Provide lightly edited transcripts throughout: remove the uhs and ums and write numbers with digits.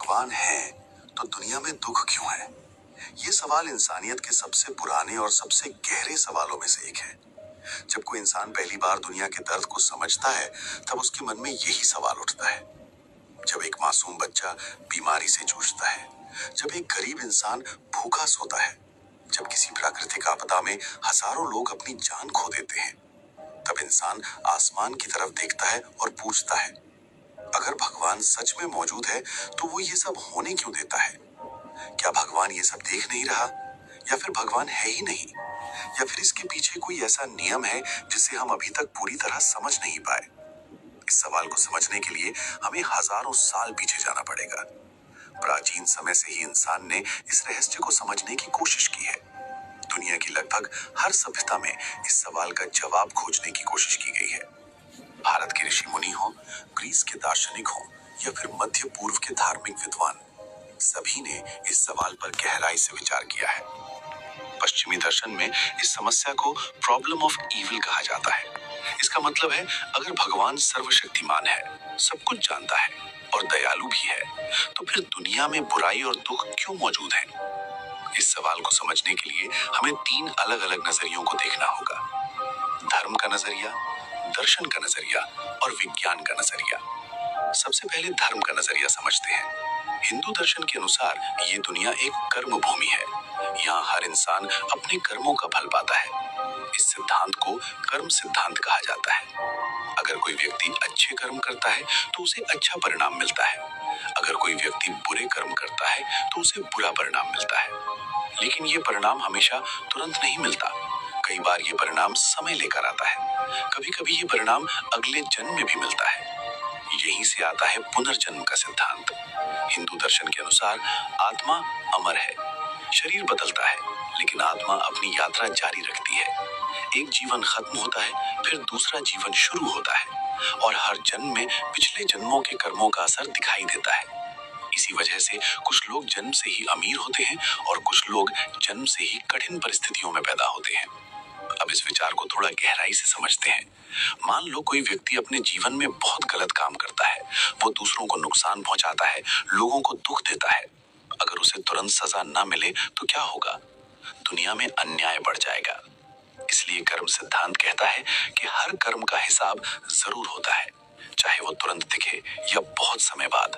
भगवान है तो दुनिया में दुख क्यों है? ये सवाल इंसानियत के सबसे पुराने और सबसे गहरे सवालों में से एक है। जब कोई इंसान पहली बार दुनिया के दर्द को समझता है, तब उसके मन में यही सवाल उठता है। जब एक मासूम बच्चा बीमारी से जूझता है, जब एक गरीब इंसान भूखा सोता है, जब किसी प्राकृतिक आपदा में हजारों लोग अपनी जान खो देते हैं, तब इंसान आसमान की तरफ देखता है और पूछता है, अगर भगवान सच में मौजूद है तो वो ये सब होने क्यों देता है? क्या भगवान ये सब देख नहीं रहा, या फिर भगवान है ही नहीं, या फिर इसके पीछे कोई ऐसा नियम है जिसे हम अभी तक पूरी तरह समझ नहीं पाए? इस सवाल को समझने के लिए हमें हजारों साल पीछे जाना पड़ेगा। प्राचीन समय से ही इंसान ने इस रहस्य को समझने की कोशिश की है। दुनिया की लगभग हर सभ्यता में इस सवाल का जवाब खोजने की कोशिश की गई है। भारत के ऋषि मुनि हो, ग्रीस के दार्शनिक हो, या फिर मध्य पूर्व के धार्मिक विद्वान, सभी ने इस सवाल पर गहराई से विचार किया है। पश्चिमी दर्शन में इस समस्या को प्रॉब्लम ऑफ इविल कहा जाता है। इसका मतलब है, अगर भगवान सर्वशक्तिमान है, सब कुछ जानता है और दयालु भी है, तो फिर दुनिया में बुराई और दुख क्यों मौजूद है? इस सवाल को समझने के लिए हमें 3 अलग अलग नजरियों को देखना होगा: धर्म का नजरिया, दर्शन का नजरिया और विज्ञान का नजरिया। सबसे पहले धर्म का नजरिया समझते हैं। हिंदू दर्शन के अनुसार ये दुनिया एक कर्म भूमि है। यहाँ हर इंसान अपने कर्मों का फल पाता है। इस सिद्धांत को कर्म सिद्धांत कहा जाता है। अगर कोई व्यक्ति अच्छे कर्म करता है तो उसे अच्छा परिणाम मिलता है। अगर कोई व्यक्ति बुरे कर्म करता है तो उसे बुरा परिणाम मिलता है। लेकिन ये परिणाम हमेशा तुरंत नहीं मिलता। कई बार ये परिणाम समय लेकर आता है। कभी कभी ये परिणाम अगले जन्म में भी मिलता है। यहीं से आता है पुनर्जन्म का सिद्धांत। हिंदू दर्शन के अनुसार आत्मा अमर है। शरीर बदलता है, लेकिन आत्मा अपनी यात्रा जारी रखती है। एक जीवन खत्म होता है, फिर दूसरा जीवन शुरू होता है, और हर जन्म में पिछले जन्मों के कर्मों का असर दिखाई देता है। इसी वजह से कुछ लोग जन्म से ही अमीर होते हैं और कुछ लोग जन्म से ही कठिन परिस्थितियों में पैदा होते हैं। अब इस विचार को थोड़ा गहराई से समझते हैं। मान लो कोई व्यक्ति अपने जीवन में बहुत गलत काम करता है। वो दूसरों को नुकसान पहुंचाता है, लोगों को दुख देता है। अगर उसे तुरंत सजा न मिले तो क्या होगा? दुनिया में अन्याय बढ़ जाएगा। इसलिए कर्म सिद्धांत कहता है कि हर कर्म का हिसाब जरूर होता है, चाहे वो तुरंत दिखे या बहुत समय बाद।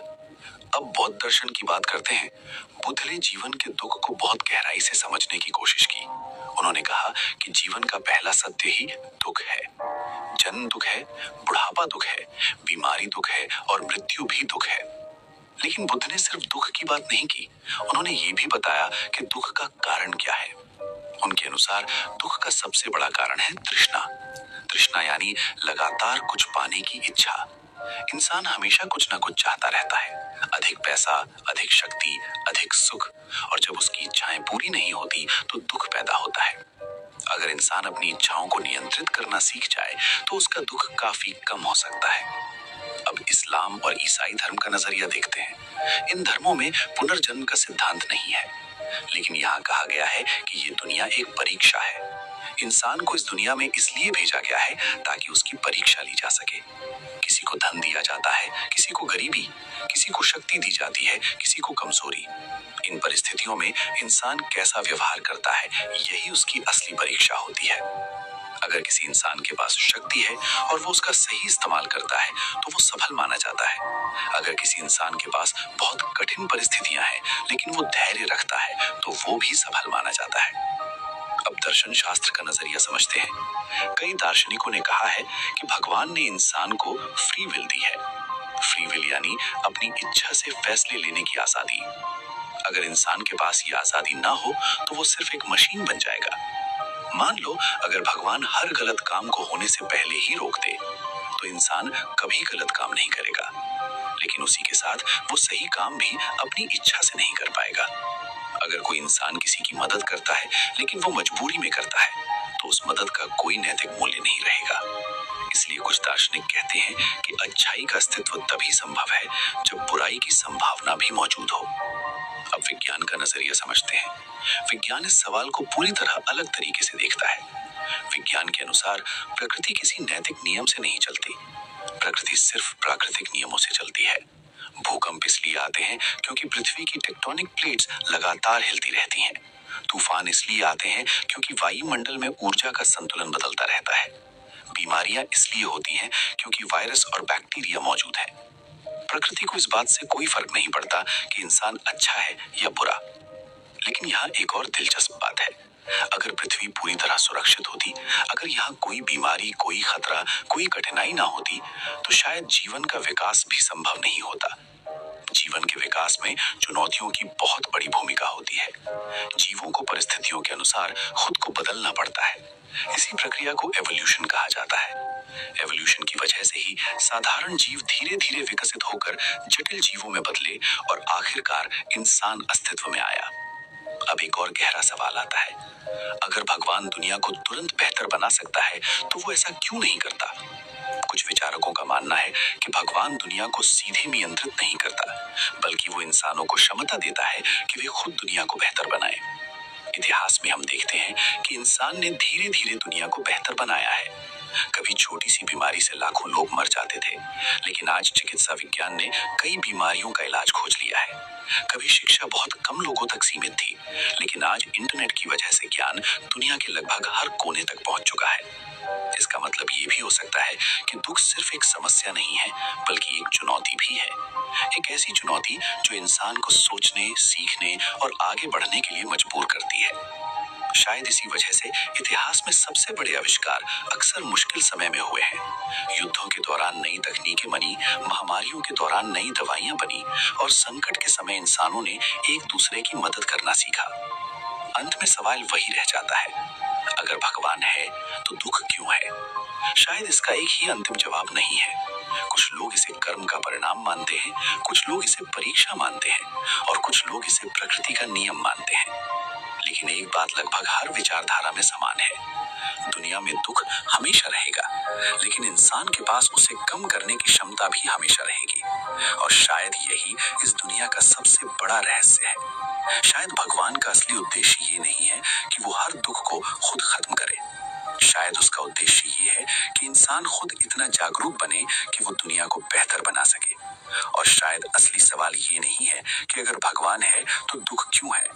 अब बौद्ध दर्शन की बात करते हैं। बुद्ध ने जीवन के दुख को बहुत गहराई से समझने की कोशिश की। उन्होंने कहा कि जीवन का पहला सत्य ही दुख है। जन्म दुख है, बुढ़ापा दुख है, बीमारी दुख है और मृत्यु भी दुख है। लेकिन बुद्ध ने सिर्फ दुख की बात नहीं की, उन्होंने ये भी बताया कि दुख का कारण क्या है। उनके अनुसार दुख का सबसे बड़ा कारण है तृष्णा। तृष्णा यानी लगातार कुछ पाने की इच्छा। इंसान हमेशा कुछ ना कुछ चाहता रहता है। अधिक पैसा, अधिक शक्ति, अधिक सुख, और जब उसकी इच्छाएं पूरी नहीं होती तो दुख पैदा होता है। अगर इंसान अपनी इच्छाओं को नियंत्रित करना सीख जाए तो उसका दुख काफी कम हो सकता है। अब इस्लाम और ईसाई धर्म का नजरिया देखते हैं। इन धर्मों में पुनर्जन्म का सिद्धांत नहीं है, लेकिन यहाँ कहा गया है कि ये दुनिया एक परीक्षा है। इंसान को इस दुनिया में इसलिए भेजा गया है ताकि उसकी परीक्षा ली जा सके। किसी को धन दिया जाता है, किसी को गरीबी, किसी को शक्ति दी जाती है, किसी को कमजोरी। इन परिस्थितियों में इंसान कैसा व्यवहार करता है, यही उसकी असली परीक्षा होती है। अगर किसी इंसान के पास शक्ति है और वो उसका सही इस्तेमाल करता है तो वो सफल माना जाता है। अगर किसी इंसान के पास बहुत कठिन परिस्थितियां हैं लेकिन वो धैर्य रखता है तो वो भी सफल माना जाता है। अब दर्शन शास्त्र का नजरिया समझते हैं। कई दार्शनिकों ने कहा है कि भगवान ने इंसान को फ्री विल दी है। फ्री विल यानी अपनी इच्छा से फैसले लेने की आजादी। अगर इंसान के पास ये आजादी ना हो तो वो सिर्फ एक मशीन बन जाएगा। मान लो अगर भगवान हर गलत काम को होने से पहले ही रोक दे तो इंसान कभी गलत काम नहीं करेगा, लेकिन उसी के साथ वो सही काम भी अपनी इच्छा से नहीं कर पाएगा। अगर कोई इंसान किसी की मदद करता है लेकिन वो मजबूरी में करता है तो उस मदद का कोई नैतिक मूल्य नहीं रहेगा। इसलिए कुछ दार्शनिक कहते हैं कि अच्छाई का अस्तित्व तभी संभव है जब बुराई की संभावना भी मौजूद हो। अब विज्ञान का नजरिया समझते हैं। विज्ञान इस सवाल को पूरी तरह अलग तरीके से देखता है। विज्ञान के अनुसार प्रकृति किसी नैतिक नियम से नहीं चलती। प्रकृति सिर्फ प्राकृतिक नियमों से चलती है। भूकंप इसलिए आते हैं क्योंकि पृथ्वी की टेक्टोनिक प्लेट्स लगातार हिलती रहती हैं। तूफान इसलिए आते हैं क्योंकि वायुमंडल में ऊर्जा का संतुलन बदलता रहता है। बीमारियां इसलिए होती हैं क्योंकि वायरस और बैक्टीरिया मौजूद है। प्रकृति को इस बात से कोई फर्क नहीं पड़ता कि इंसान अच्छा है या बुरा। लेकिन यहाँ एक और दिलचस्प बात है। अगर पृथ्वी पूरी तरह सुरक्षित होती, अगर यहाँ कोई बीमारी, कोई खतरा, कोई कठिनाई ना होती, तो शायद जीवन का विकास भी संभव नहीं होता। जीवन के विकास में चुनौतियों की बहुत बड़ी भूमिका होती है। जीवों को परिस्थितियों के अनुसार खुद को बदलना पड़ता है। इसी प्रक्रिया को एवोल्यूशन कहा जाता है। एवोल्यूशन की वजह से ही साधारण जीव धीरे धीरे विकसित होकर जटिल जीवों में बदले और आखिरकार इंसान अस्तित्व में आया। अब एक और गहरा सवाल आता है, अगर भगवान दुनिया को तुरंत बेहतर बना सकता है तो वो ऐसा क्यों नहीं करता? कुछ विचारकों का मानना है कि भगवान दुनिया को सीधे नियंत्रित नहीं करता, बल्कि वो इंसानों को क्षमता देता है कि वे खुद दुनिया को बेहतर बनाएं। इतिहास में हम देखते हैं कि इंसान ने धीरे धीरे दुनिया को बेहतर बनाया है। कभी छोटी सी बीमारी से लाखों लोग मर जाते थे, लेकिन आज चिकित्सा विज्ञान ने कई बीमारियों का इलाज खोज लिया है। कभी शिक्षा बहुत कम लोगों तक सीमित थी, लेकिन आज इंटरनेट की वजह से ज्ञान दुनिया के लगभग हर कोने तक पहुंच चुका है। इसका मतलब ये भी हो सकता है कि दुख सिर्फ एक समस्या नहीं है, बल्कि एक चुनौती भी है। एक ऐसी चुनौती जो इंसान को सोचने, सीखने और आगे बढ़ने के लिए मजबूर करती है। शायद इसी वजह से इतिहास में सबसे बड़े आविष्कार अक्सर मुश्किल समय में हुए हैं। युद्धों के दौरान नई तकनीकें बनी, महामारियों के दौरान नई दवाइयां बनी और संकट के समय इंसानों ने एक दूसरे की मदद करना सीखा। अंत में सवाल वही रह जाता है, अगर भगवान है तो दुख क्यों है? शायद इसका एक ही अंतिम जवाब नहीं है। कुछ लोग इसे कर्म का परिणाम मानते हैं, कुछ लोग इसे परीक्षा मानते हैं और कुछ लोग इसे प्रकृति का नियम मानते हैं। लेकिन एक बात लगभग हर विचारधारा में समान है, दुनिया में दुख हमेशा रहेगा, लेकिन इंसान के पास उसे कम करने की क्षमता भी हमेशा रहेगी। और शायद यही इस दुनिया का सबसे बड़ा रहस्य है। शायद भगवान का असली उद्देश्य ये नहीं है कि वो हर दुख को खुद खत्म करे। शायद उसका उद्देश्य ये है कि इंसान खुद इतना जागरूक बने कि वो दुनिया को बेहतर बना सके। और शायद असली सवाल ये नहीं है कि अगर भगवान है तो दुख क्यों है,